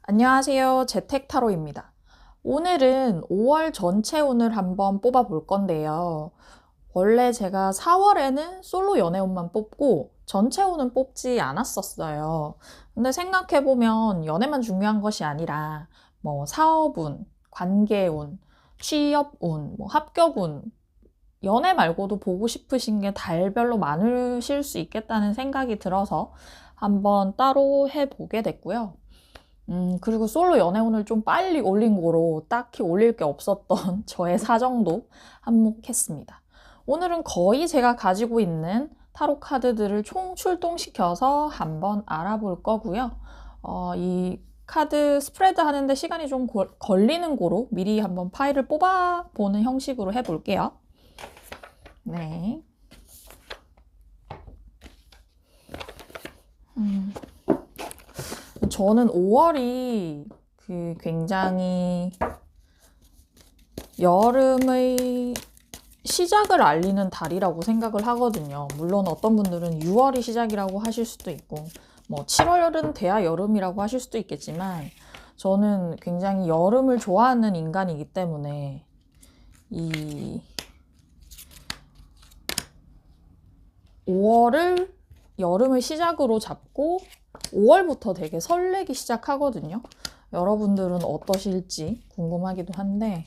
안녕하세요. 재택타로입니다. 오늘은 5월 전체 운을 한번 뽑아 볼 건데요. 원래 제가 4월에는 솔로 연애운만 뽑고 전체 운은 뽑지 않았었어요. 근데 생각해보면 연애만 중요한 것이 아니라 사업운, 관계운, 취업운, 합격운, 연애 말고도 보고 싶으신 게 달별로 많으실 수 있겠다는 생각이 들어서 한번 따로 해보게 됐고요. 그리고 솔로 연애운을 좀 빨리 올린 거로 딱히 올릴 게 없었던 저의 사정도 한몫했습니다. 오늘은 거의 제가 가지고 있는 타로 카드들을 총 출동시켜서 한번 알아볼 거고요. 이 카드 스프레드 하는데 시간이 좀 걸리는 거로 미리 한번 파일을 뽑아보는 형식으로 해볼게요. 네. 저는 5월이 굉장히 여름의 시작을 알리는 달이라고 생각을 하거든요. 물론 어떤 분들은 6월이 시작이라고 하실 수도 있고 7월은 돼야 여름이라고 하실 수도 있겠지만 저는 굉장히 여름을 좋아하는 인간이기 때문에 이 5월을 여름을 시작으로 잡고 5월부터 되게 설레기 시작하거든요. 여러분들은 어떠실지 궁금하기도 한데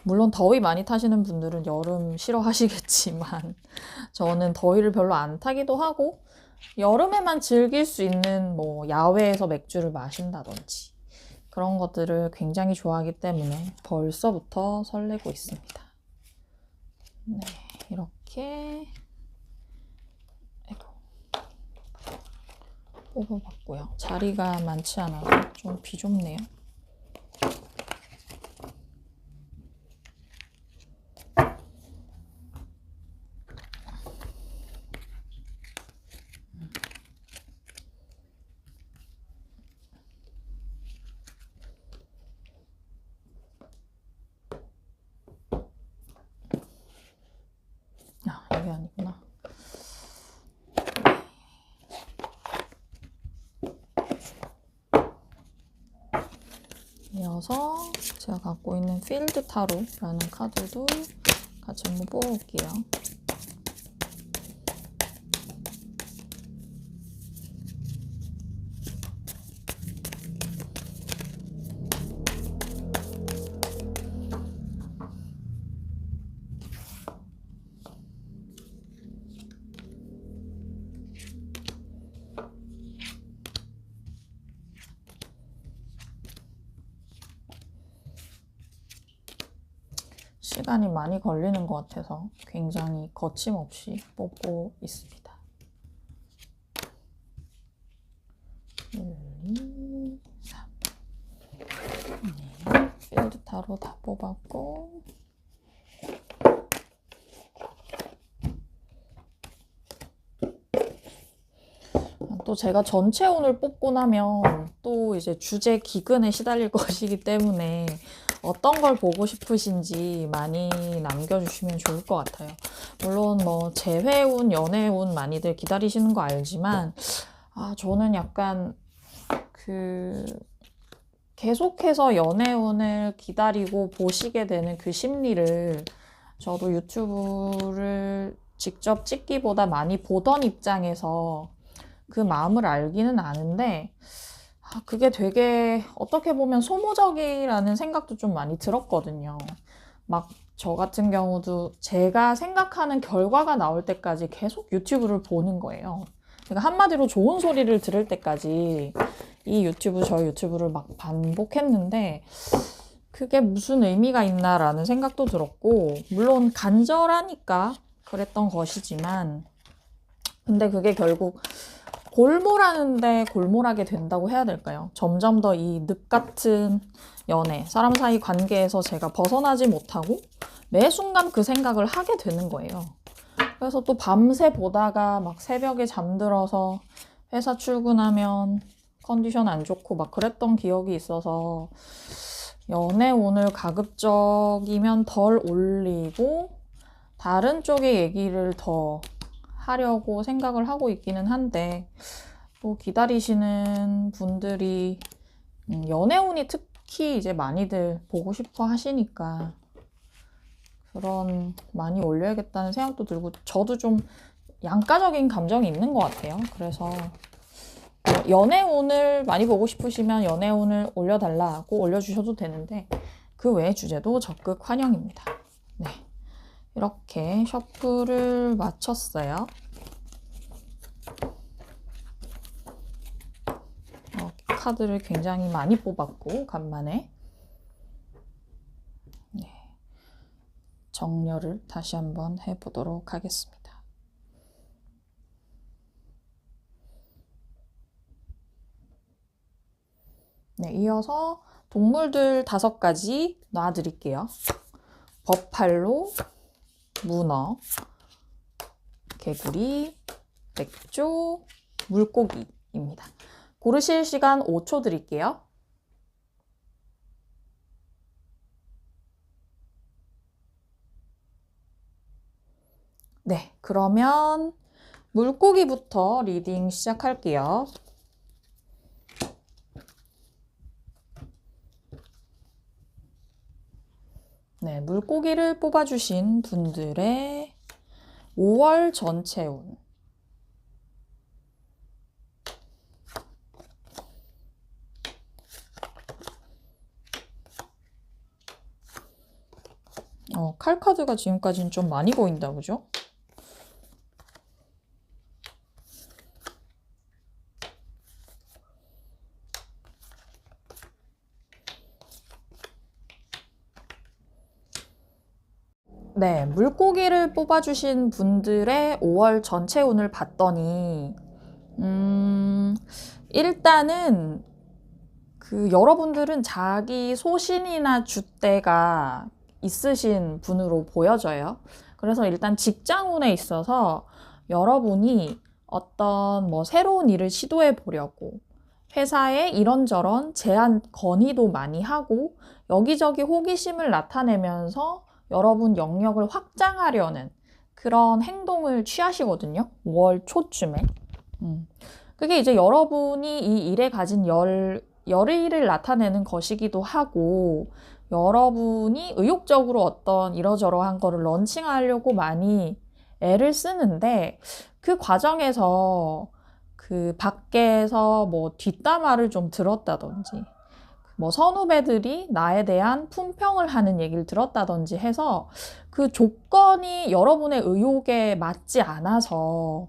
물론 더위 많이 타시는 분들은 여름 싫어하시겠지만 저는 더위를 별로 안 타기도 하고 여름에만 즐길 수 있는 야외에서 맥주를 마신다든지 그런 것들을 굉장히 좋아하기 때문에 벌써부터 설레고 있습니다. 네, 이렇게 뽑아봤고요. 자리가 많지 않아서 좀 비좁네요. 이게 아니구나. 이어서 제가 갖고 있는 필드 타로라는 카드도 같이 한번 뽑아볼게요. 시간이 많이 걸리는 것 같아서 굉장히 거침없이 뽑고 있습니다. 1, 2, 3. 네, 필드 타로 다 뽑았고 또 제가 전체 운을 뽑고 나면 또 이제 주제 기근에 시달릴 것이기 때문에 어떤 걸 보고 싶으신지 많이 남겨주시면 좋을 것 같아요. 물론 재회운, 연애운 많이들 기다리시는 거 알지만 저는 약간 계속해서 연애운을 기다리고 보시게 되는 그 심리를 저도 유튜브를 직접 찍기보다 많이 보던 입장에서 그 마음을 알기는 아는데 그게 되게 어떻게 보면 소모적이라는 생각도 좀 많이 들었거든요. 저 같은 경우도 제가 생각하는 결과가 나올 때까지 계속 유튜브를 보는 거예요. 그러니까 한마디로 좋은 소리를 들을 때까지 저희 유튜브를 막 반복했는데 그게 무슨 의미가 있나라는 생각도 들었고 물론 간절하니까 그랬던 것이지만 근데 그게 결국 골몰하는데 골몰하게 된다고 해야 될까요? 점점 더 이 늪 같은 연애, 사람 사이 관계에서 제가 벗어나지 못하고 매 순간 그 생각을 하게 되는 거예요. 그래서 또 밤새 보다가 막 새벽에 잠들어서 회사 출근하면 컨디션 안 좋고 막 그랬던 기억이 있어서 연애 오늘 가급적이면 덜 올리고 다른 쪽의 얘기를 더 하려고 생각을 하고 있기는 한데 또 기다리시는 분들이 연애운이 특히 이제 많이들 보고 싶어 하시니까 그런 많이 올려야겠다는 생각도 들고 저도 좀 양가적인 감정이 있는 것 같아요. 그래서 연애운을 많이 보고 싶으시면 연애운을 올려달라고 올려주셔도 되는데 그 외의 주제도 적극 환영입니다. 네, 이렇게 셔플을 마쳤어요. 카드를 굉장히 많이 뽑았고 간만에 정렬을 다시 한번 해보도록 하겠습니다. 네, 이어서 동물들 5가지 놔드릴게요. 버팔로, 문어, 개구리, 맥조, 물고기입니다. 고르실 시간 5초 드릴게요. 네, 그러면 물고기부터 리딩 시작할게요. 네, 물고기를 뽑아주신 분들의 5월 전체 운. 칼카드가 지금까지는 좀 많이 보인다, 그죠? 네, 물고기를 뽑아주신 분들의 5월 전체 운을 봤더니 일단은 여러분들은 자기 소신이나 줏대가 있으신 분으로 보여져요. 그래서 일단 직장운에 있어서 여러분이 어떤 새로운 일을 시도해 보려고 회사에 이런저런 제안 건의도 많이 하고 여기저기 호기심을 나타내면서 여러분 영역을 확장하려는 그런 행동을 취하시거든요. 5월 초쯤에. 그게 이제 여러분이 이 일에 가진 열의를 나타내는 것이기도 하고 여러분이 의욕적으로 어떤 이러저러한 거를 런칭하려고 많이 애를 쓰는데 그 과정에서 밖에서 뒷담화를 좀 들었다든지 선후배들이 나에 대한 품평을 하는 얘기를 들었다든지 해서 그 조건이 여러분의 의욕에 맞지 않아서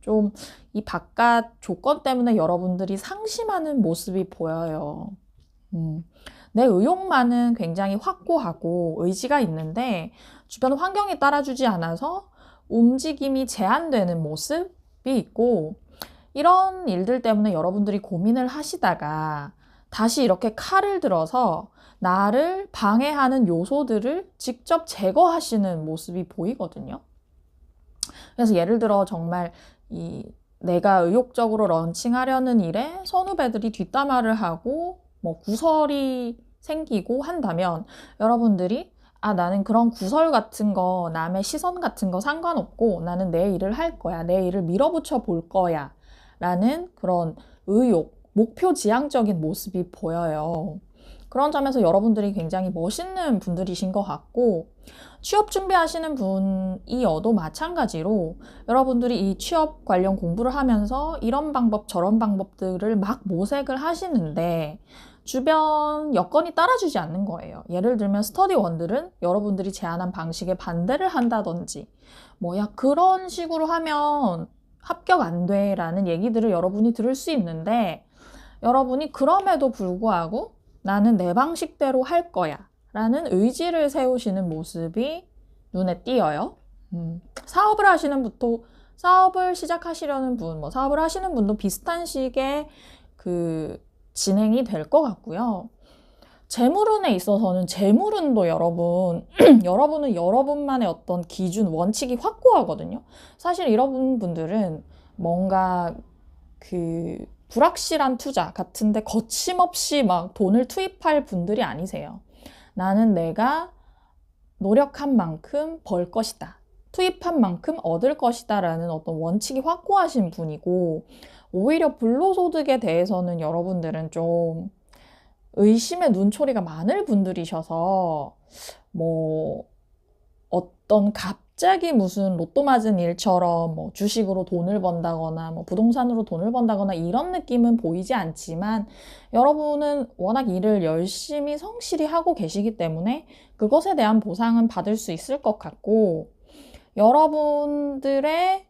좀 이 바깥 조건 때문에 여러분들이 상심하는 모습이 보여요. 내 의욕만은 굉장히 확고하고 의지가 있는데 주변 환경이 따라주지 않아서 움직임이 제한되는 모습이 있고 이런 일들 때문에 여러분들이 고민을 하시다가 다시 이렇게 칼을 들어서 나를 방해하는 요소들을 직접 제거하시는 모습이 보이거든요. 그래서 예를 들어 정말 내가 의욕적으로 런칭하려는 일에 선후배들이 뒷담화를 하고 구설이 생기고 한다면 여러분들이 나는 그런 구설 같은 거, 남의 시선 같은 거 상관없고 나는 내 일을 할 거야. 내 일을 밀어붙여 볼 거야. 라는 그런 의욕, 목표 지향적인 모습이 보여요. 그런 점에서 여러분들이 굉장히 멋있는 분들이신 것 같고 취업 준비하시는 분이어도 마찬가지로 여러분들이 이 취업 관련 공부를 하면서 이런 방법 저런 방법들을 막 모색을 하시는데 주변 여건이 따라주지 않는 거예요. 예를 들면 스터디원들은 여러분들이 제안한 방식에 반대를 한다든지 야 그런 식으로 하면 합격 안 돼 라는 얘기들을 여러분이 들을 수 있는데 여러분이 그럼에도 불구하고 나는 내 방식대로 할 거야 라는 의지를 세우시는 모습이 눈에 띄어요. 사업을 시작하시려는 분, 사업을 하시는 분도 비슷한 식의 진행이 될 것 같고요. 재물운에 있어서는 재물운도 여러분은 여러분만의 어떤 기준, 원칙이 확고하거든요. 사실 이런 분들은 뭔가 불확실한 투자 같은데 거침없이 막 돈을 투입할 분들이 아니세요. 나는 내가 노력한 만큼 벌 것이다. 투입한 만큼 얻을 것이다 라는 어떤 원칙이 확고하신 분이고 오히려 불로소득에 대해서는 여러분들은 좀 의심의 눈초리가 많을 분들이셔서 뭐 어떤 갑자기 무슨 로또 맞은 일처럼 뭐 주식으로 돈을 번다거나 뭐 부동산으로 돈을 번다거나 이런 느낌은 보이지 않지만 여러분은 워낙 일을 열심히 성실히 하고 계시기 때문에 그것에 대한 보상은 받을 수 있을 것 같고, 여러분들의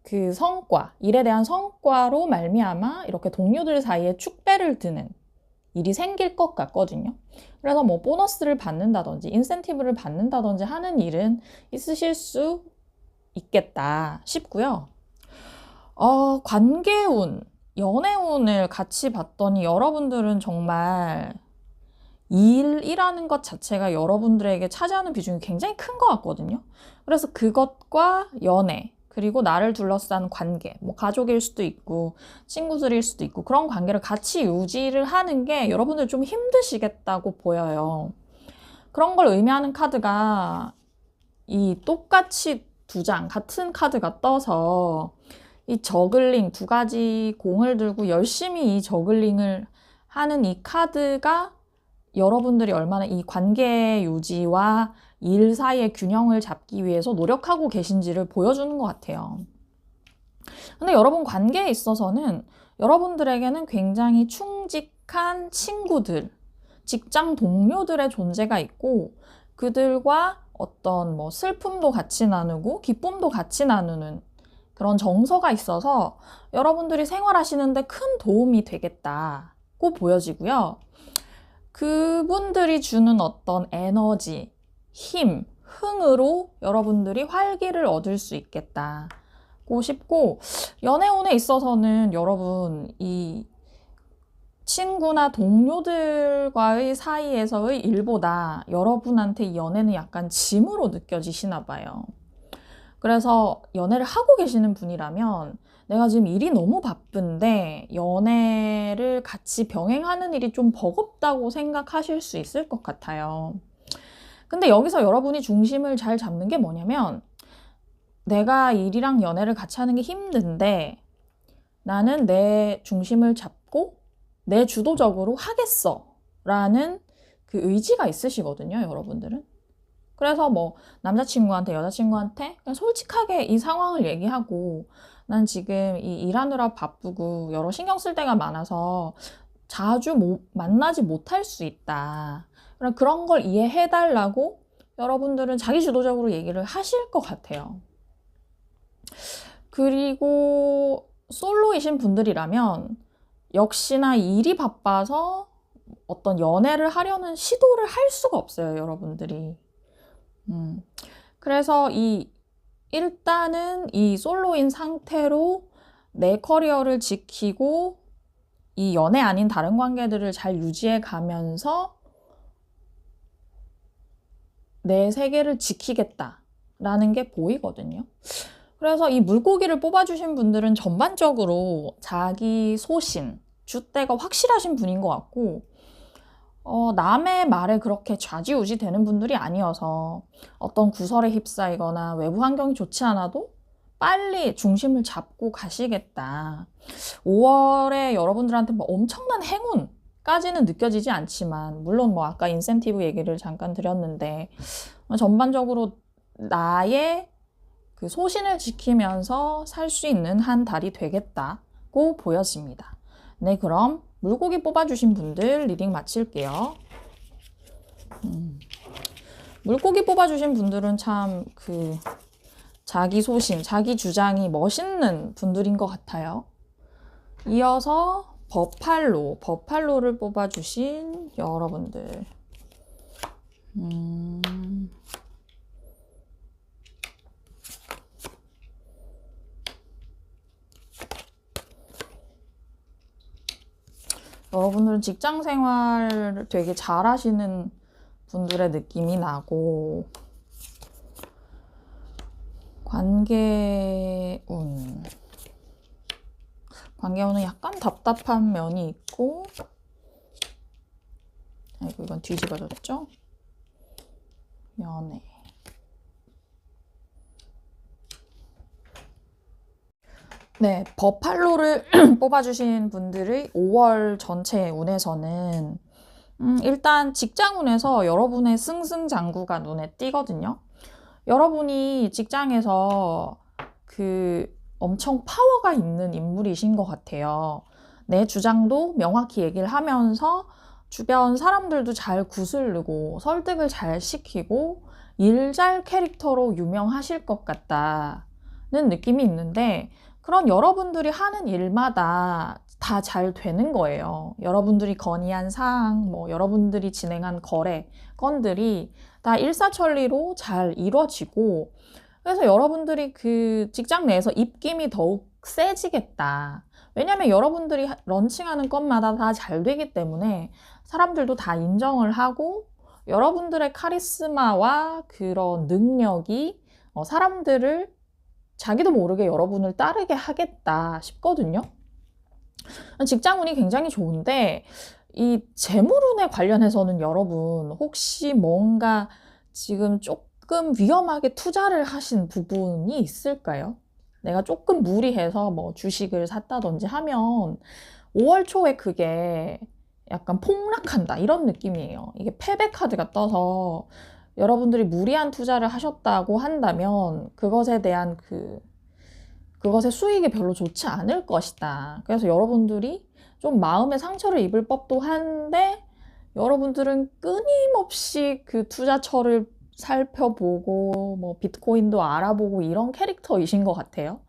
그 성과, 일에 대한 성과로 말미암아 이렇게 동료들 사이에 축배를 드는 일이 생길 것 같거든요. 그래서 뭐 보너스를 받는다든지 인센티브를 받는다든지 하는 일은 있으실 수 있겠다 싶고요. 관계운, 연애운을 같이 봤더니 여러분들은 정말 일이라는 것 자체가 여러분들에게 차지하는 비중이 굉장히 큰 것 같거든요. 그래서 그것과 연애, 그리고 나를 둘러싼 관계, 뭐 가족일 수도 있고 친구들일 수도 있고 그런 관계를 같이 유지를 하는 게 여러분들 좀 힘드시겠다고 보여요. 그런 걸 의미하는 카드가 이 똑같이 두 장 같은 카드가 떠서 이 저글링, 두 가지 공을 들고 열심히 이 저글링을 하는 이 카드가 여러분들이 얼마나 이 관계 유지와 일 사이의 균형을 잡기 위해서 노력하고 계신지를 보여주는 것 같아요. 근데 여러분 관계에 있어서는 여러분들에게는 굉장히 충직한 친구들, 직장 동료들의 존재가 있고 그들과 어떤 뭐 슬픔도 같이 나누고 기쁨도 같이 나누는 그런 정서가 있어서 여러분들이 생활하시는데 큰 도움이 되겠다고 보여지고요. 그분들이 주는 어떤 에너지, 힘, 흥으로 여러분들이 활기를 얻을 수 있겠다고 싶고, 연애운에 있어서는 여러분 이 친구나 동료들과의 사이에서의 일보다 여러분한테 이 연애는 약간 짐으로 느껴지시나 봐요. 그래서 연애를 하고 계시는 분이라면 내가 지금 일이 너무 바쁜데 연애를 같이 병행하는 일이 좀 버겁다고 생각하실 수 있을 것 같아요. 근데 여기서 여러분이 중심을 잘 잡는 게 뭐냐면, 내가 일이랑 연애를 같이 하는 게 힘든데 나는 내 중심을 잡고 내 주도적으로 하겠어 라는 그 의지가 있으시거든요, 여러분들은. 그래서 뭐 남자친구한테 여자친구한테 그냥 솔직하게 이 상황을 얘기하고, 난 지금 이 일하느라 바쁘고 여러 신경 쓸 때가 많아서 자주 만나지 못할 수 있다. 그런 걸 이해해달라고 여러분들은 자기 주도적으로 얘기를 하실 것 같아요. 그리고 솔로이신 분들이라면 역시나 일이 바빠서 어떤 연애를 하려는 시도를 할 수가 없어요, 여러분들이. 그래서 일단은 이 솔로인 상태로 내 커리어를 지키고 이 연애 아닌 다른 관계들을 잘 유지해 가면서 내 세계를 지키겠다라는 게 보이거든요. 그래서 이 물고기를 뽑아주신 분들은 전반적으로 자기 소신, 줏대가 확실하신 분인 것 같고, 남의 말에 그렇게 좌지우지 되는 분들이 아니어서 어떤 구설에 휩싸이거나 외부 환경이 좋지 않아도 빨리 중심을 잡고 가시겠다. 5월에 여러분들한테 뭐 엄청난 행운까지는 느껴지지 않지만, 물론 뭐 아까 인센티브 얘기를 잠깐 드렸는데, 전반적으로 나의 그 소신을 지키면서 살 수 있는 한 달이 되겠다고 보여집니다. 네, 그럼 물고기 뽑아주신 분들 리딩 마칠게요. 물고기 뽑아주신 분들은 참 자기 소신, 자기 주장이 멋있는 분들인 것 같아요. 이어서 버팔로를 뽑아주신 여러분들. 여러분들은 직장 생활을 되게 잘 하시는 분들의 느낌이 나고, 관계운은 약간 답답한 면이 있고, 아이고 이건 뒤집어졌죠? 연애. 네, 버팔로를 뽑아주신 분들의 5월 전체 운에서는 일단 직장운에서 여러분의 승승장구가 눈에 띄거든요. 여러분이 직장에서 엄청 파워가 있는 인물이신 것 같아요. 내 주장도 명확히 얘기를 하면서 주변 사람들도 잘 구슬르고 설득을 잘 시키고 일잘 캐릭터로 유명하실 것 같다는 느낌이 있는데, 그런 여러분들이 하는 일마다 다 잘 되는 거예요. 여러분들이 건의한 사항, 여러분들이 진행한 거래 건들이 다 일사천리로 잘 이루어지고, 그래서 여러분들이 그 직장 내에서 입김이 더욱 세지겠다. 왜냐면 여러분들이 런칭하는 것마다 다 잘 되기 때문에 사람들도 다 인정을 하고, 여러분들의 카리스마와 그런 능력이 사람들을 자기도 모르게 여러분을 따르게 하겠다 싶거든요. 직장운이 굉장히 좋은데, 이 재물운에 관련해서는 여러분 혹시 뭔가 지금 조금 위험하게 투자를 하신 부분이 있을까요? 내가 조금 무리해서 주식을 샀다든지 하면 5월 초에 그게 약간 폭락한다 이런 느낌이에요. 이게 패배 카드가 떠서 여러분들이 무리한 투자를 하셨다고 한다면 그것에 대한 그것의 수익이 별로 좋지 않을 것이다. 그래서 여러분들이 좀 마음의 상처를 입을 법도 한데, 여러분들은 끊임없이 그 투자처를 살펴보고 비트코인도 알아보고 이런 캐릭터이신 것 같아요.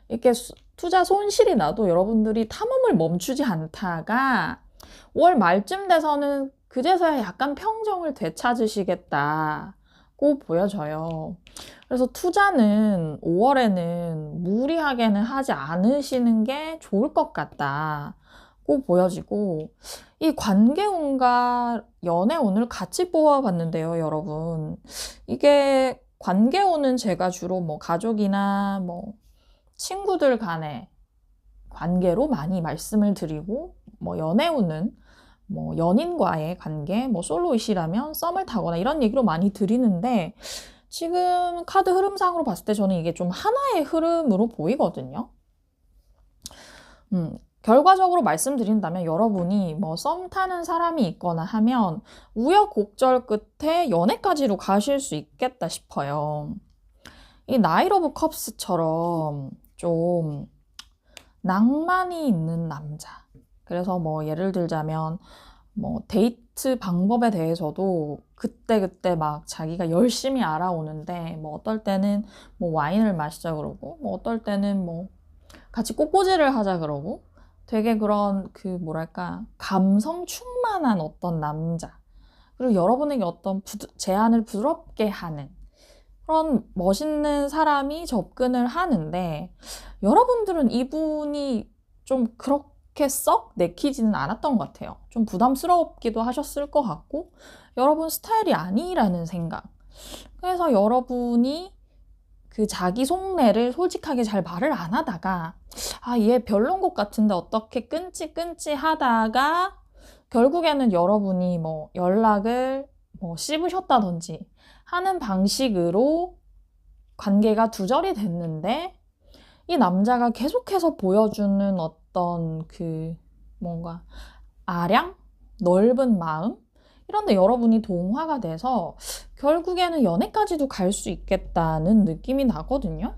이렇게 투자 손실이 나도 여러분들이 탐험을 멈추지 않다가 5월 말쯤 돼서는 그제서야 약간 평정을 되찾으시겠다고 보여져요. 그래서 투자는 5월에는 무리하게는 하지 않으시는 게 좋을 것 같다고 보여지고, 이 관계운과 연애운을 같이 뽑아봤는데요, 여러분. 이게 관계운은 제가 주로 가족이나 친구들 간의 관계로 많이 말씀을 드리고, 연애운은 연인과의 관계, 솔로이시라면 썸을 타거나 이런 얘기로 많이 드리는데, 지금 카드 흐름상으로 봤을 때 저는 이게 좀 하나의 흐름으로 보이거든요. 결과적으로 말씀드린다면 여러분이 썸 타는 사람이 있거나 하면 우여곡절 끝에 연애까지로 가실 수 있겠다 싶어요. 이 나이트 오브 컵스처럼 좀 낭만이 있는 남자. 그래서 예를 들자면 데이트 방법에 대해서도 그때그때 막 자기가 열심히 알아오는데, 어떨 때는 와인을 마시자 그러고, 어떨 때는 같이 꽃꽂이를 하자 그러고, 되게 그런 뭐랄까, 감성 충만한 어떤 남자. 그리고 여러분에게 어떤 제안을 부드럽게 하는 그런 멋있는 사람이 접근을 하는데, 여러분들은 이분이 좀 그렇게 썩 내키지는 않았던 것 같아요. 좀 부담스럽기도 하셨을 것 같고, 여러분 스타일이 아니라는 생각. 그래서 여러분이 그 자기 속내를 솔직하게 잘 말을 안 하다가, 얘 별론 것 같은데 어떻게 끊지 하다가 결국에는 여러분이 연락을 씹으셨다든지 하는 방식으로 관계가 두절이 됐는데, 이 남자가 계속해서 보여주는 어떤 뭔가 아량? 넓은 마음? 이런데 여러분이 동화가 돼서 결국에는 연애까지도 갈 수 있겠다는 느낌이 나거든요.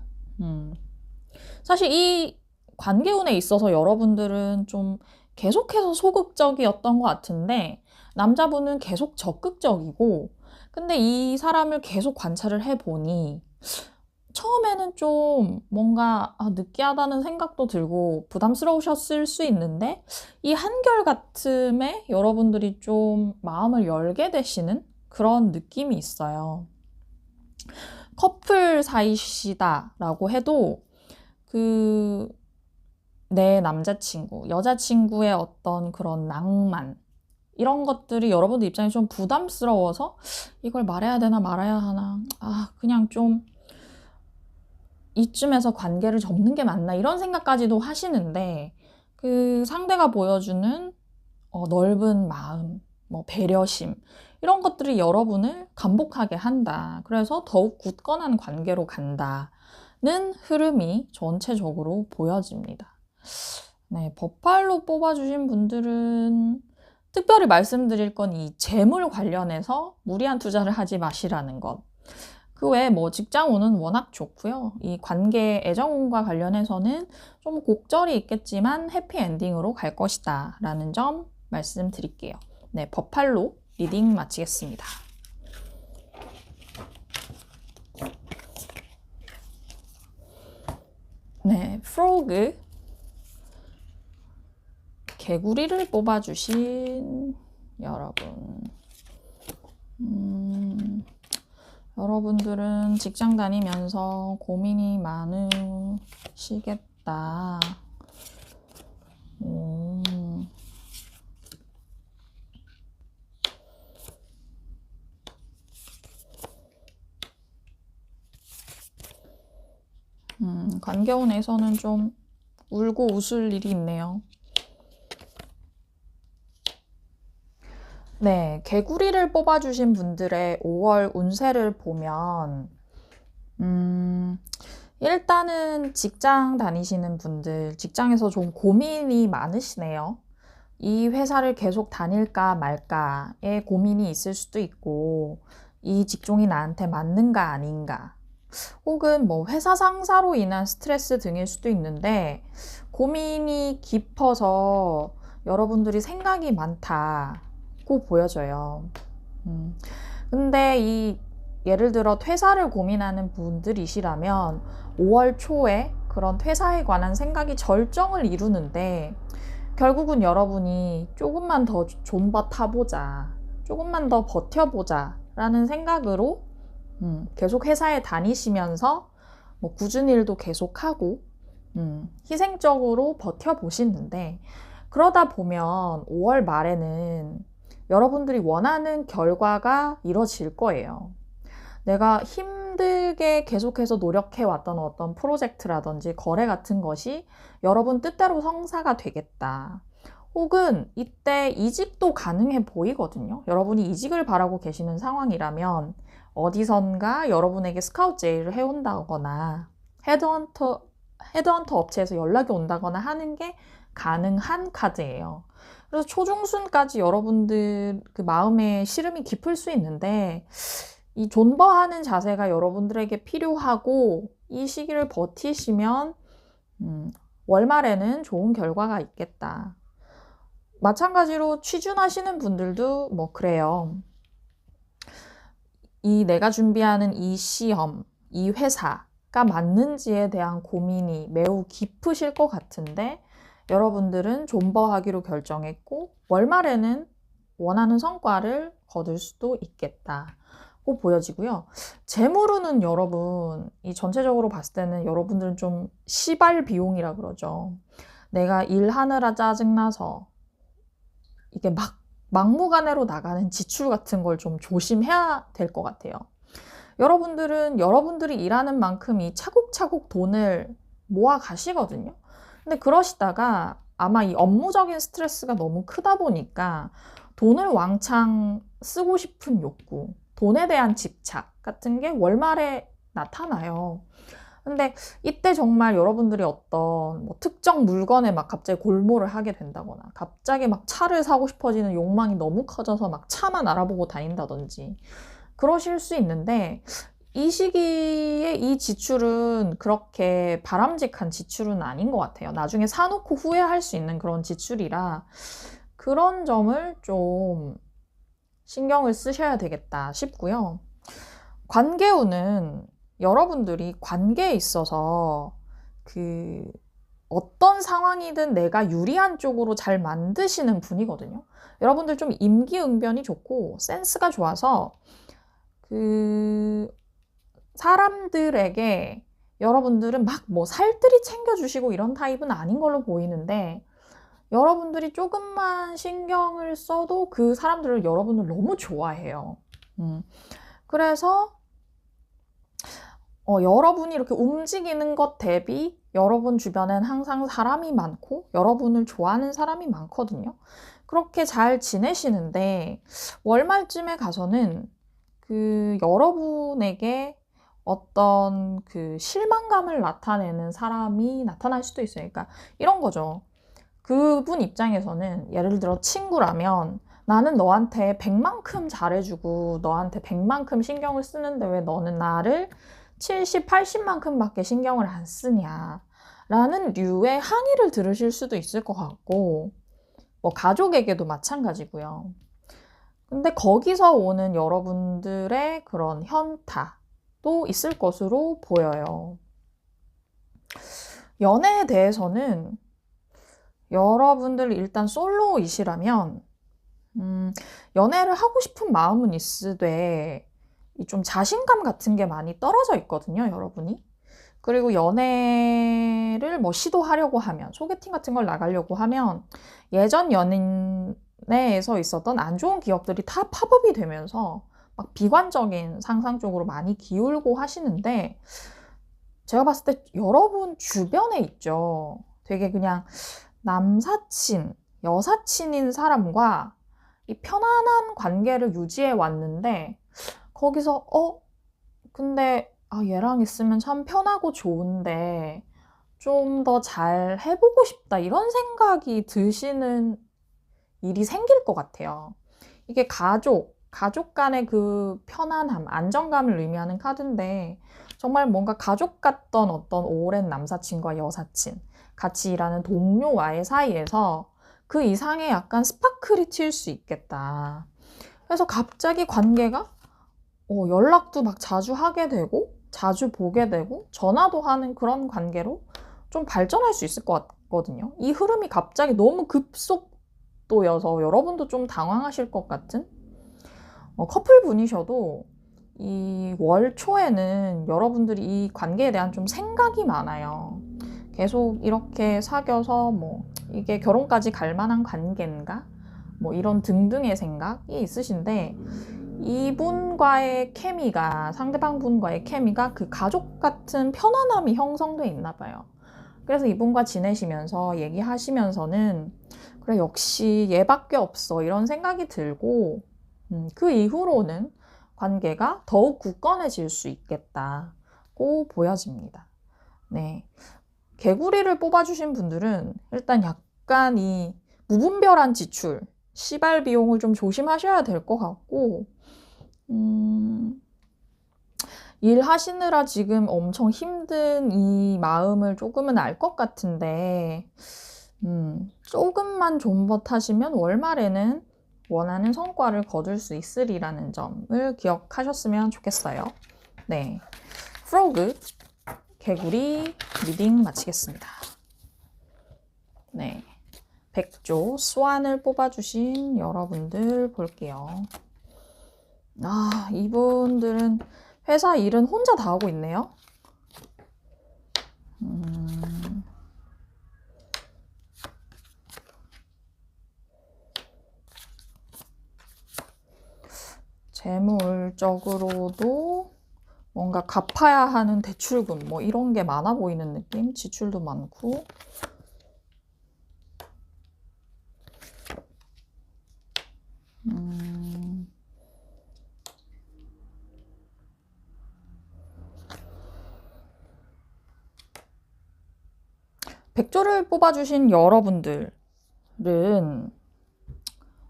사실 이 관계운에 있어서 여러분들은 좀 계속해서 소극적이었던 것 같은데, 남자분은 계속 적극적이고, 근데 이 사람을 계속 관찰을 해보니 처음에는 좀 뭔가 느끼하다는 생각도 들고 부담스러우셨을 수 있는데, 이 한결같음에 여러분들이 좀 마음을 열게 되시는 그런 느낌이 있어요. 커플 사이시다라고 해도 내 남자친구, 여자친구의 어떤 그런 낭만, 이런 것들이 여러분들 입장에 좀 부담스러워서 이걸 말해야 되나 말아야 하나, 그냥 좀 이쯤에서 관계를 접는 게 맞나 이런 생각까지도 하시는데, 그 상대가 보여주는 넓은 마음, 배려심, 이런 것들이 여러분을 감복하게 한다. 그래서 더욱 굳건한 관계로 간다는 흐름이 전체적으로 보여집니다. 네, 버팔로 뽑아주신 분들은 특별히 말씀드릴 건 이 재물 관련해서 무리한 투자를 하지 마시라는 것. 그 외에 뭐 직장운은 워낙 좋고요. 이 관계, 애정운과 관련해서는 좀 곡절이 있겠지만 해피엔딩으로 갈 것이다 라는 점 말씀드릴게요. 네, 버팔로 리딩 마치겠습니다. 네, 프로그 개구리를 뽑아주신 여러분. 여러분들은 직장 다니면서 고민이 많으시겠다. 관계운에서는 좀 울고 웃을 일이 있네요. 네, 개구리를 뽑아주신 분들의 5월 운세를 보면 일단은 직장 다니시는 분들, 직장에서 좀 고민이 많으시네요. 이 회사를 계속 다닐까 말까의 고민이 있을 수도 있고, 이 직종이 나한테 맞는가 아닌가, 혹은 뭐 회사 상사로 인한 스트레스 등일 수도 있는데, 고민이 깊어서 여러분들이 생각이 많다고 보여져요. 근데 이 예를 들어 퇴사를 고민하는 분들이시라면 5월 초에 그런 퇴사에 관한 생각이 절정을 이루는데, 결국은 여러분이 조금만 더 존버 타보자, 조금만 더 버텨보자 라는 생각으로 계속 회사에 다니시면서 뭐 굳은 일도 계속하고 희생적으로 버텨보시는데, 그러다 보면 5월 말에는 여러분들이 원하는 결과가 이뤄질 거예요. 내가 힘들게 계속해서 노력해왔던 어떤 프로젝트라든지 거래 같은 것이 여러분 뜻대로 성사가 되겠다. 혹은 이때 이직도 가능해 보이거든요. 여러분이 이직을 바라고 계시는 상황이라면 어디선가 여러분에게 스카우트 제의를 해온다거나 헤드헌터 업체에서 연락이 온다거나 하는 게 가능한 카드예요. 그래서 초중순까지 여러분들 그 마음에 시름이 깊을 수 있는데, 이 존버하는 자세가 여러분들에게 필요하고, 이 시기를 버티시면 월말에는 좋은 결과가 있겠다. 마찬가지로 취준하시는 분들도 뭐 그래요. 이 내가 준비하는 이 시험, 이 회사가 맞는지에 대한 고민이 매우 깊으실 것 같은데, 여러분들은 존버하기로 결정했고 월말에는 원하는 성과를 거둘 수도 있겠다고 보여지고요. 재물운은 여러분, 이 전체적으로 봤을 때는 여러분들은 좀 시발 비용이라 그러죠. 내가 일하느라 짜증나서 이게 막무가내로 나가는 지출 같은 걸 좀 조심해야 될 것 같아요. 여러분들은 여러분들이 일하는 만큼 이 차곡차곡 돈을 모아 가시거든요. 근데 그러시다가 아마 이 업무적인 스트레스가 너무 크다 보니까 돈을 왕창 쓰고 싶은 욕구, 돈에 대한 집착 같은 게 월말에 나타나요. 근데 이때 정말 여러분들이 어떤 뭐 특정 물건에 막 갑자기 골몰을 하게 된다거나, 갑자기 막 차를 사고 싶어지는 욕망이 너무 커져서 막 차만 알아보고 다닌다든지 그러실 수 있는데, 이 시기에 이 지출은 그렇게 바람직한 지출은 아닌 것 같아요. 나중에 사놓고 후회할 수 있는 그런 지출이라 그런 점을 좀 신경을 쓰셔야 되겠다 싶고요. 관계운은 여러분들이 관계에 있어서 어떤 상황이든 내가 유리한 쪽으로 잘 만드시는 분이거든요. 여러분들 좀 임기응변이 좋고 센스가 좋아서 사람들에게 여러분들은 막 뭐 살뜰히 챙겨주시고 이런 타입은 아닌 걸로 보이는데, 여러분들이 조금만 신경을 써도 그 사람들을 여러분을 너무 좋아해요. 그래서 여러분이 이렇게 움직이는 것 대비 여러분 주변엔 항상 사람이 많고 여러분을 좋아하는 사람이 많거든요. 그렇게 잘 지내시는데 월말쯤에 가서는 여러분에게 어떤 실망감을 나타내는 사람이 나타날 수도 있어요. 그러니까 이런 거죠. 그분 입장에서는 예를 들어 친구라면 나는 너한테 100만큼 잘해주고 너한테 100만큼 신경을 쓰는데 왜 너는 나를 70, 80만큼밖에 신경을 안 쓰냐 라는 류의 항의를 들으실 수도 있을 것 같고 뭐 가족에게도 마찬가지고요. 근데 거기서 오는 여러분들의 그런 현타도 있을 것으로 보여요. 연애에 대해서는 여러분들 일단 솔로이시라면 연애를 하고 싶은 마음은 있으되 좀 자신감 같은 게 많이 떨어져 있거든요, 여러분이. 그리고 연애를 뭐 시도하려고 하면, 소개팅 같은 걸 나가려고 하면 예전 연애에서 있었던 안 좋은 기억들이 다 팝업이 되면서 막 비관적인 상상 쪽으로 많이 기울고 하시는데 제가 봤을 때 여러분 주변에 있죠. 되게 그냥 남사친, 여사친인 사람과 이 편안한 관계를 유지해 왔는데 거기서 근데 얘랑 있으면 참 편하고 좋은데 좀 더 잘 해보고 싶다 이런 생각이 드시는 일이 생길 것 같아요. 이게 가족 간의 그 편안함, 안정감을 의미하는 카드인데 정말 뭔가 가족 같던 어떤 오랜 남사친과 여사친, 같이 일하는 동료와의 사이에서 그 이상의 약간 스파클이 튈 수 있겠다. 그래서 갑자기 관계가 연락도 막 자주 하게 되고 자주 보게 되고 전화도 하는 그런 관계로 좀 발전할 수 있을 것 같거든요. 이 흐름이 갑자기 너무 급속도여서 여러분도 좀 당황하실 것 같은 커플분이셔도 이 월 초에는 여러분들이 이 관계에 대한 좀 생각이 많아요. 계속 이렇게 사귀어서 뭐 이게 결혼까지 갈 만한 관계인가? 뭐 이런 등등의 생각이 있으신데 이분과의 케미가 상대방 분과의 케미가 그 가족 같은 편안함이 형성돼 있나 봐요. 그래서 이분과 지내시면서 얘기하시면서는 그래 역시 얘밖에 없어 이런 생각이 들고 그 이후로는 관계가 더욱 굳건해질 수 있겠다고 보여집니다. 네. 개구리를 뽑아주신 분들은 일단 약간 이 무분별한 지출, 시발 비용을 좀 조심하셔야 될 것 같고 일하시느라 지금 엄청 힘든 이 마음을 조금은 알 것 같은데 조금만 존버하시면 월말에는 원하는 성과를 거둘 수 있으리라는 점을 기억하셨으면 좋겠어요. 네, 프로그 개구리 리딩 마치겠습니다. 네, 백조 스완을 뽑아주신 여러분들 볼게요. 이분들은 회사 일은 혼자 다 하고 있네요. 재물적으로도 뭔가 갚아야 하는 대출금 뭐 이런 게 많아 보이는 느낌? 지출도 많고. 백조를 뽑아주신 여러분들은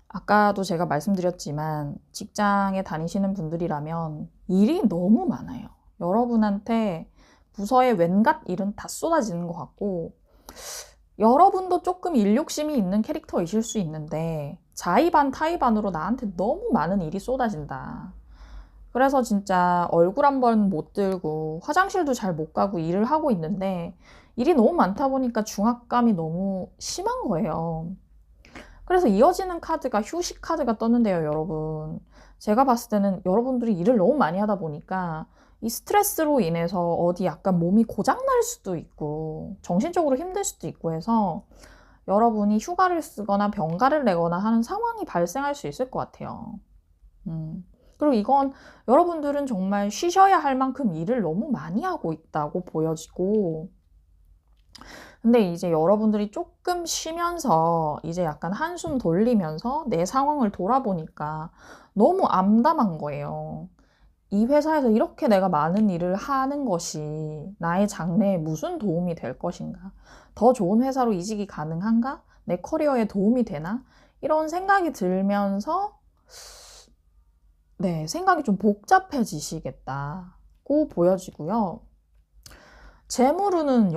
아까도 제가 말씀드렸지만 직장에 다니시는 분들이라면 일이 너무 많아요. 여러분한테 부서의 웬갓 일은 다 쏟아지는 것 같고 여러분도 조금 일 욕심이 있는 캐릭터이실 수 있는데 자의반 타의반으로 나한테 너무 많은 일이 쏟아진다. 그래서 진짜 얼굴 한 번 못 들고 화장실도 잘 못 가고 일을 하고 있는데 일이 너무 많다 보니까 중압감이 너무 심한 거예요. 그래서 이어지는 카드가 휴식 카드가 떴는데요, 여러분. 제가 봤을 때는 여러분들이 일을 너무 많이 하다 보니까 이 스트레스로 인해서 어디 약간 몸이 고장날 수도 있고 정신적으로 힘들 수도 있고 해서 여러분이 휴가를 쓰거나 병가를 내거나 하는 상황이 발생할 수 있을 것 같아요. 그리고 이건 여러분들은 정말 쉬셔야 할 만큼 일을 너무 많이 하고 있다고 보여지고 근데 이제 여러분들이 조금 쉬면서 이제 약간 한숨 돌리면서 내 상황을 돌아보니까 너무 암담한 거예요. 이 회사에서 이렇게 내가 많은 일을 하는 것이 나의 장래에 무슨 도움이 될 것인가? 더 좋은 회사로 이직이 가능한가? 내 커리어에 도움이 되나? 이런 생각이 들면서 네, 생각이 좀 복잡해지시겠다고 보여지고요. 재물운은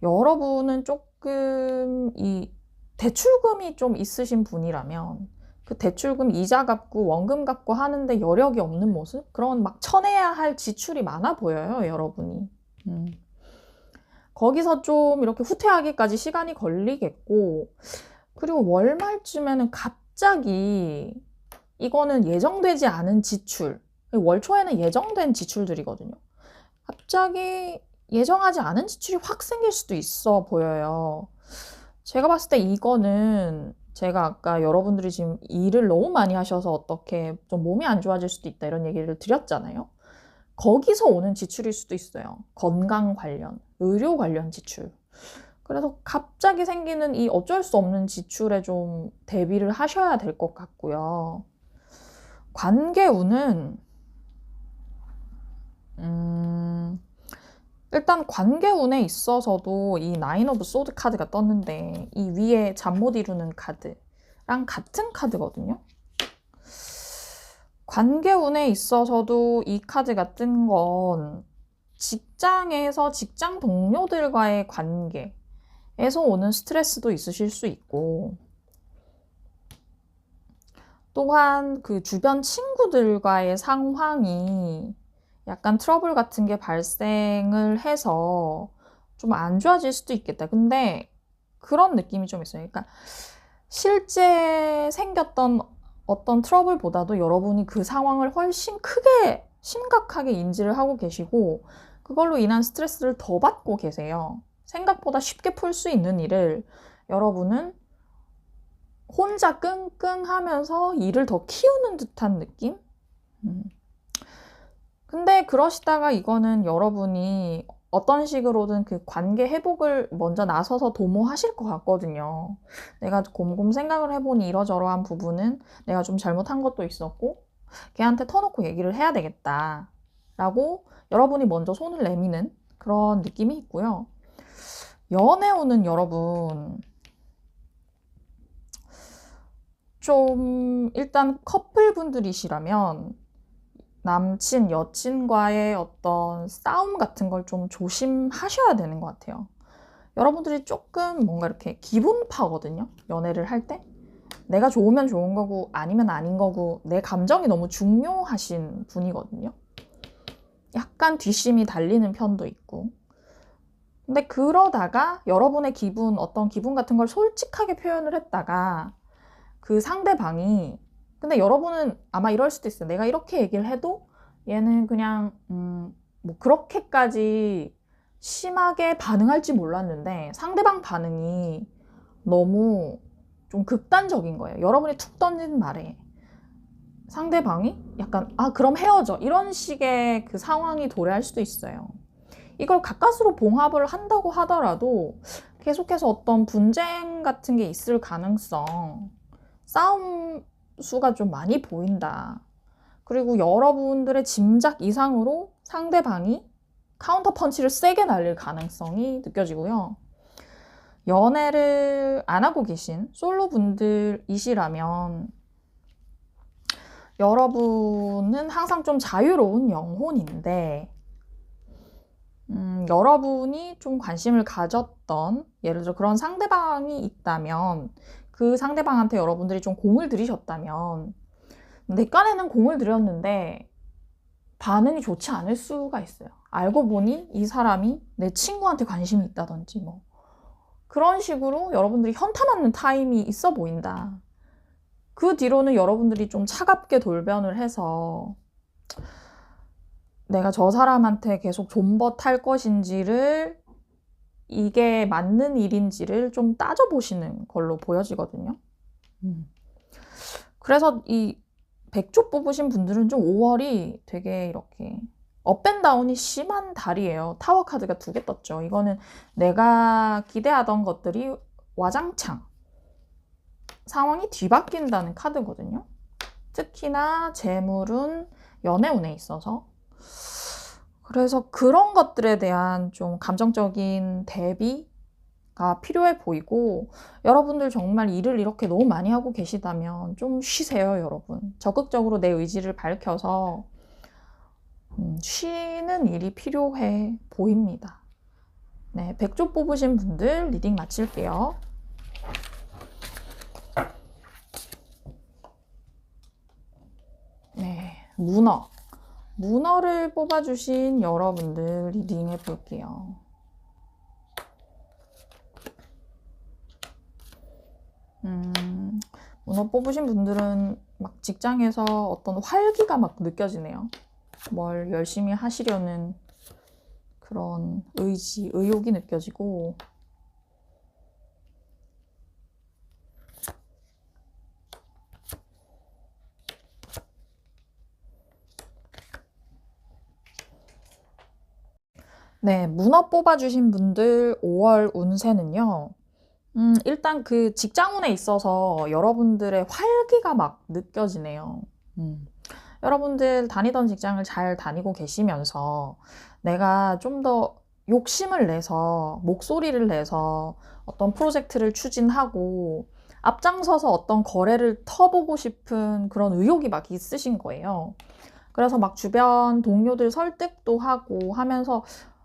여러분은 조금 이 대출금이 좀 있으신 분이라면 그 대출금 이자 갚고 원금 갚고 하는데 여력이 없는 모습? 그런 막 쳐내야 할 지출이 많아 보여요, 여러분이. 거기서 좀 이렇게 후퇴하기까지 시간이 걸리겠고, 그리고 월말쯤에는 갑자기 이거는 예정되지 않은 지출, 월 초에는 예정된 지출들이거든요. 갑자기 예정하지 않은 지출이 확 생길 수도 있어 보여요. 제가 봤을 때 이거는 제가 아까 여러분들이 지금 일을 너무 많이 하셔서 어떻게 좀 몸이 안 좋아질 수도 있다 이런 얘기를 드렸잖아요. 거기서 오는 지출일 수도 있어요. 건강 관련, 의료 관련 지출. 그래서 갑자기 생기는 이 어쩔 수 없는 지출에 좀 대비를 하셔야 될 것 같고요. 관계운은 일단 관계운에 있어서도 이 나인 오브 소드 카드가 떴는데 이 위에 잠 못 이루는 카드랑 같은 카드거든요. 관계운에 있어서도 이 카드가 뜬 건 직장에서 직장 동료들과의 관계에서 오는 스트레스도 있으실 수 있고, 또한 그 주변 친구들과의 상황이 약간 트러블 같은 게 발생을 해서 좀 안 좋아질 수도 있겠다. 근데 그런 느낌이 좀 있어요. 그러니까 실제 생겼던 어떤 트러블보다도 여러분이 그 상황을 훨씬 크게 심각하게 인지를 하고 계시고 그걸로 인한 스트레스를 더 받고 계세요. 생각보다 쉽게 풀 수 있는 일을 여러분은 혼자 끙끙하면서 일을 더 키우는 듯한 느낌? 근데 그러시다가 이거는 여러분이 어떤 식으로든 그 관계 회복을 먼저 나서서 도모하실 것 같거든요. 내가 곰곰 생각을 해보니 이러저러한 부분은 내가 좀 잘못한 것도 있었고 걔한테 터놓고 얘기를 해야 되겠다 라고 여러분이 먼저 손을 내미는 그런 느낌이 있고요. 연애운은 여러분 좀 일단 커플분들이시라면 남친, 여친과의 어떤 싸움 같은 걸 좀 조심하셔야 되는 것 같아요. 여러분들이 조금 뭔가 이렇게 기분파거든요. 연애를 할 때. 내가 좋으면 좋은 거고 아니면 아닌 거고 내 감정이 너무 중요하신 분이거든요. 약간 뒷심이 달리는 편도 있고. 근데 그러다가 여러분의 기분, 어떤 기분 같은 걸 솔직하게 표현을 했다가 그 상대방이 근데 여러분은 아마 이럴 수도 있어요. 내가 이렇게 얘기를 해도 얘는 그냥 뭐 그렇게까지 심하게 반응할지 몰랐는데 상대방 반응이 너무 좀 극단적인 거예요. 여러분이 툭 던진 말에 상대방이 약간 그럼 헤어져 이런 식의 그 상황이 도래할 수도 있어요. 이걸 가까스로 봉합을 한다고 하더라도 계속해서 어떤 분쟁 같은 게 있을 가능성, 싸움 수가 좀 많이 보인다. 그리고 여러분들의 짐작 이상으로 상대방이 카운터 펀치를 세게 날릴 가능성이 느껴지고요. 연애를 안 하고 계신 솔로 분들이시라면 여러분은 항상 좀 자유로운 영혼인데 여러분이 좀 관심을 가졌던 예를 들어 그런 상대방이 있다면 그 상대방한테 여러분들이 좀 공을 들이셨다면 내 깐에는 공을 들였는데 반응이 좋지 않을 수가 있어요. 알고 보니 이 사람이 내 친구한테 관심이 있다든지 뭐 그런 식으로 여러분들이 현타 맞는 타임이 있어 보인다. 그 뒤로는 여러분들이 좀 차갑게 돌변을 해서 내가 저 사람한테 계속 존버탈 것인지를 이게 맞는 일인지를 좀 따져보시는 걸로 보여지거든요. 그래서 이 백조 뽑으신 분들은 좀 5월이 되게 이렇게 업앤다운이 심한 달이에요. 타워 카드가 2개 떴죠. 이거는 내가 기대하던 것들이 와장창 상황이 뒤바뀐다는 카드거든요. 특히나 재물운, 연애운에 있어서 그래서 그런 것들에 대한 좀 감정적인 대비가 필요해 보이고, 여러분들 정말 일을 이렇게 너무 많이 하고 계시다면 좀 쉬세요, 여러분. 적극적으로 내 의지를 밝혀서 쉬는 일이 필요해 보입니다. 네, 백조 뽑으신 분들 리딩 마칠게요. 네, 문어를 뽑아주신 여러분들 리딩 해볼게요. 문어 뽑으신 분들은 막 직장에서 어떤 활기가 막 느껴지네요. 뭘 열심히 하시려는 그런 의욕이 느껴지고, 네, 문어 뽑아주신 분들 5월 운세는요. 일단 그 직장운에 있어서 여러분들의 활기가 막 느껴지네요. 여러분들 다니던 직장을 잘 다니고 계시면서 내가 좀 더 욕심을 내서, 목소리를 내서 어떤 프로젝트를 추진하고 앞장서서 어떤 거래를 터보고 싶은 그런 의욕이 막 있으신 거예요. 그래서 막 주변 동료들 설득도 하고 하면서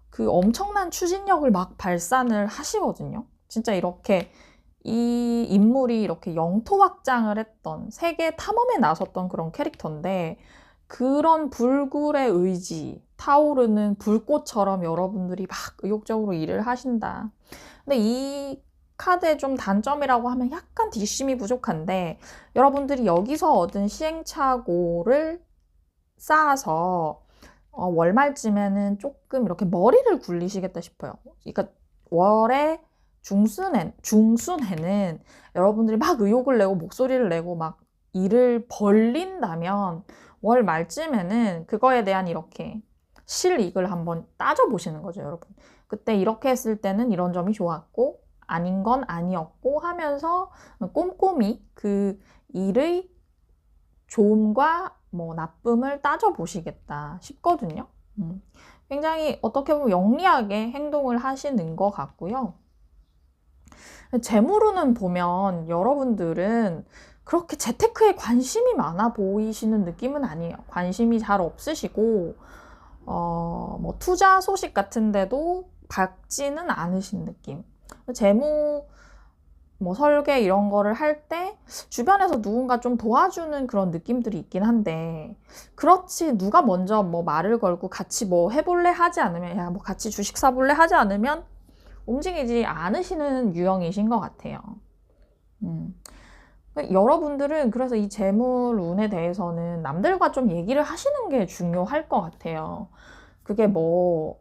그 엄청난 추진력을 막 발산을 하시거든요. 진짜 이렇게 이 인물이 이렇게 영토 확장을 했던, 세계 탐험에 나섰던 그런 캐릭터인데, 그런 불굴의 의지, 타오르는 불꽃처럼 여러분들이 막 의욕적으로 일을 하신다. 근데 이 카드의 좀 단점이라고 하면 약간 뒷심이 부족한데, 여러분들이 여기서 얻은 시행착오를 쌓아서 월말쯤에는 조금 이렇게 머리를 굴리시겠다 싶어요. 그러니까 월의 중순에는 여러분들이 막 의욕을 내고 목소리를 내고 막 일을 벌린다면 월 말쯤에는 그거에 대한 이렇게 실익을 한번 따져보시는 거죠, 여러분. 그때 이렇게 했을 때는 이런 점이 좋았고 아닌 건 아니었고 하면서 꼼꼼히 그 일의 좋음과 뭐 나쁨을 따져보시겠다 싶거든요. 굉장히 어떻게 보면 영리하게 행동을 하시는 것 같고요. 재물운은 보면 여러분들은 그렇게 재테크에 관심이 많아 보이시는 느낌은 아니에요. 관심이 잘 없으시고 뭐 투자 소식 같은데도 밝지는 않으신 느낌. 재무 뭐 설계 이런 거를 할 때 주변에서 누군가 좀 도와주는 그런 느낌들이 있긴 한데, 그렇지 누가 먼저 뭐 말을 걸고 같이 뭐 해볼래 하지 않으면, 야 뭐 같이 주식 사볼래 하지 않으면 움직이지 않으시는 유형이신 것 같아요. 여러분들은 그래서 이 재물 운에 대해서는 남들과 좀 얘기를 하시는 게 중요할 것 같아요. 그게 뭐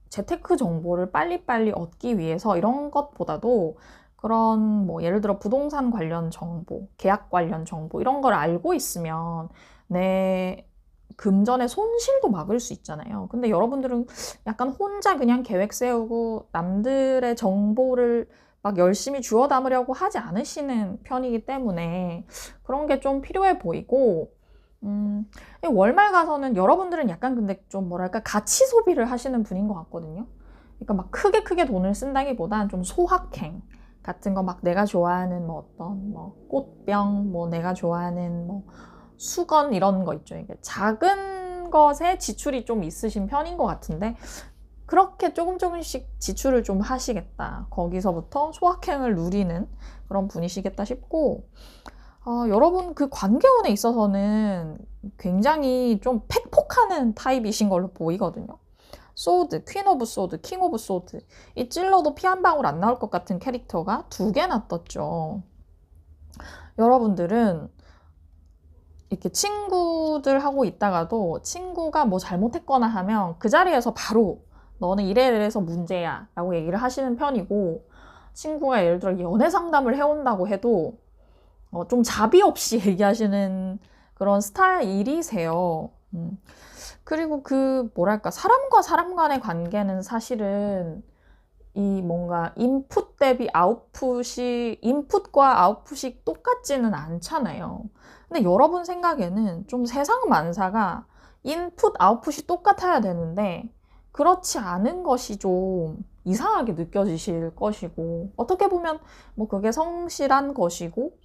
재테크 정보를 빨리빨리 얻기 위해서 이런 것보다도 그런 뭐 예를 들어 부동산 관련 정보, 계약 관련 정보 이런 걸 알고 있으면 내 금전의 손실도 막을 수 있잖아요. 근데 여러분들은 약간 혼자 그냥 계획 세우고 남들의 정보를 막 열심히 주워 담으려고 하지 않으시는 편이기 때문에 그런 게 좀 필요해 보이고, 월말 가서는 여러분들은 약간 근데 좀 뭐랄까 가치 소비를 하시는 분인 것 같거든요. 그러니까 막 크게 돈을 쓴다기보단 좀 소확행 같은 거, 막 내가 좋아하는 뭐 어떤 뭐 꽃병, 뭐 내가 좋아하는 뭐 수건 이런 거 있죠. 이게 작은 것에 지출이 좀 있으신 편인 것 같은데, 그렇게 조금씩 지출을 좀 하시겠다. 거기서부터 소확행을 누리는 그런 분이시겠다 싶고, 여러분 그 관계운에 있어서는 굉장히 좀 팩폭하는 타입이신 걸로 보이거든요. 소드, 퀸 오브 소드, 킹 오브 소드. 이 찔러도 피 한 방울 안 나올 것 같은 캐릭터가 2개나 떴죠. 여러분들은 이렇게 친구들하고 있다가도 친구가 뭐 잘못했거나 하면 그 자리에서 바로 너는 이래서 문제야 라고 얘기를 하시는 편이고, 친구가 예를 들어 연애 상담을 해온다고 해도 좀 자비 없이 얘기하시는 그런 스타일이세요. 그리고 그 뭐랄까 사람과 사람 간의 관계는 사실은 이 뭔가 인풋 대비 인풋과 아웃풋이 똑같지는 않잖아요. 근데 여러분 생각에는 좀 세상 만사가 인풋 아웃풋이 똑같아야 되는데 그렇지 않은 것이 좀 이상하게 느껴지실 것이고, 어떻게 보면 뭐 그게 성실한 것이고,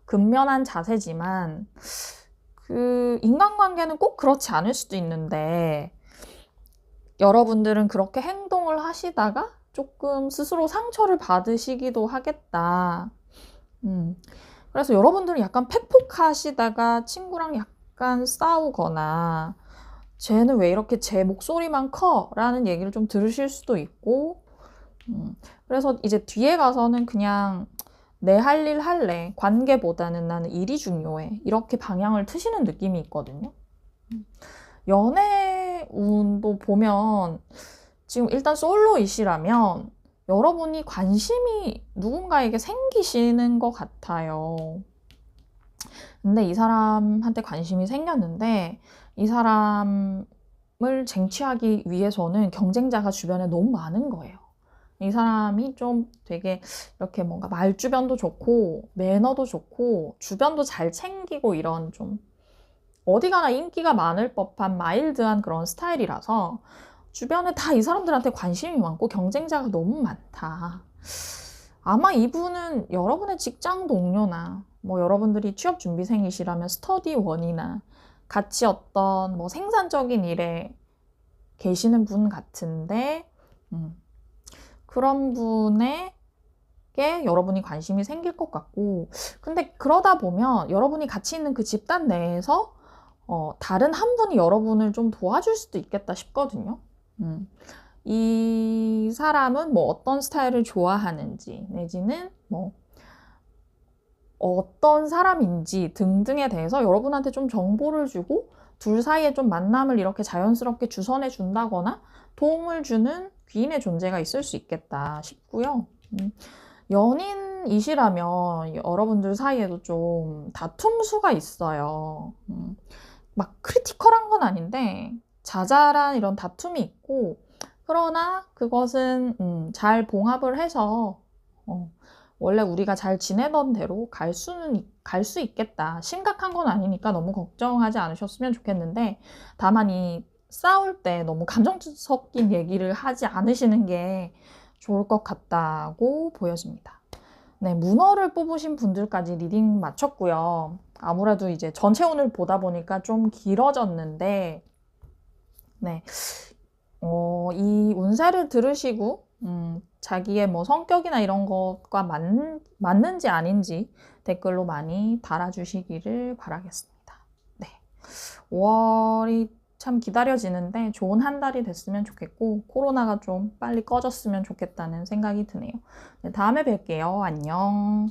근면한 자세지만, 그 인간관계는 꼭 그렇지 않을 수도 있는데, 여러분들은 그렇게 행동을 하시다가 조금 스스로 상처를 받으시기도 하겠다. 그래서 여러분들은 약간 팩폭하시다가 친구랑 약간 싸우거나, 쟤는 왜 이렇게 제 목소리만 커? 라는 얘기를 좀 들으실 수도 있고, 그래서 이제 뒤에 가서는 그냥 내 할 일 할래. 관계보다는 나는 일이 중요해. 이렇게 방향을 트시는 느낌이 있거든요. 연애 운도 보면 지금 일단 솔로이시라면 여러분이 관심이 누군가에게 생기시는 것 같아요. 근데 이 사람한테 관심이 생겼는데 이 사람을 쟁취하기 위해서는 경쟁자가 주변에 너무 많은 거예요. 이 사람이 좀 되게 이렇게 뭔가 말주변도 좋고 매너도 좋고 주변도 잘 챙기고 이런 좀 어디 가나 인기가 많을 법한 마일드한 그런 스타일이라서 주변에 다 이 사람들한테 관심이 많고 경쟁자가 너무 많다. 아마 이분은 여러분의 직장 동료나 뭐 여러분들이 취업 준비생이시라면 스터디원이나 같이 어떤 뭐 생산적인 일에 계시는 분 같은데 그런 분에게 여러분이 관심이 생길 것 같고, 근데 그러다 보면 여러분이 같이 있는 그 집단 내에서 다른 한 분이 여러분을 좀 도와줄 수도 있겠다 싶거든요. 이 사람은 뭐 어떤 스타일을 좋아하는지, 내지는 뭐 어떤 사람인지 등등에 대해서 여러분한테 좀 정보를 주고 둘 사이에 좀 만남을 이렇게 자연스럽게 주선해 준다거나 도움을 주는 귀인의 존재가 있을 수 있겠다 싶고요. 연인이시라면 여러분들 사이에도 좀 다툼수가 있어요. 막 크리티컬한 건 아닌데 자잘한 이런 다툼이 있고, 그러나 그것은 잘 봉합을 해서 원래 우리가 잘 지내던 대로 갈 수 있겠다. 심각한 건 아니니까 너무 걱정하지 않으셨으면 좋겠는데, 다만 이 싸울 때 너무 감정 섞인 얘기를 하지 않으시는 게 좋을 것 같다고 보여집니다. 네, 문어를 뽑으신 분들까지 리딩 마쳤고요. 아무래도 이제 전체 운을 보다 보니까 좀 길어졌는데, 네, 이 운세를 들으시고 자기의 뭐 성격이나 이런 것과 맞는지 아닌지 댓글로 많이 달아주시기를 바라겠습니다. 네, 5월이 참 기다려지는데 좋은 한 달이 됐으면 좋겠고 코로나가 좀 빨리 꺼졌으면 좋겠다는 생각이 드네요. 네, 다음에 뵐게요. 안녕.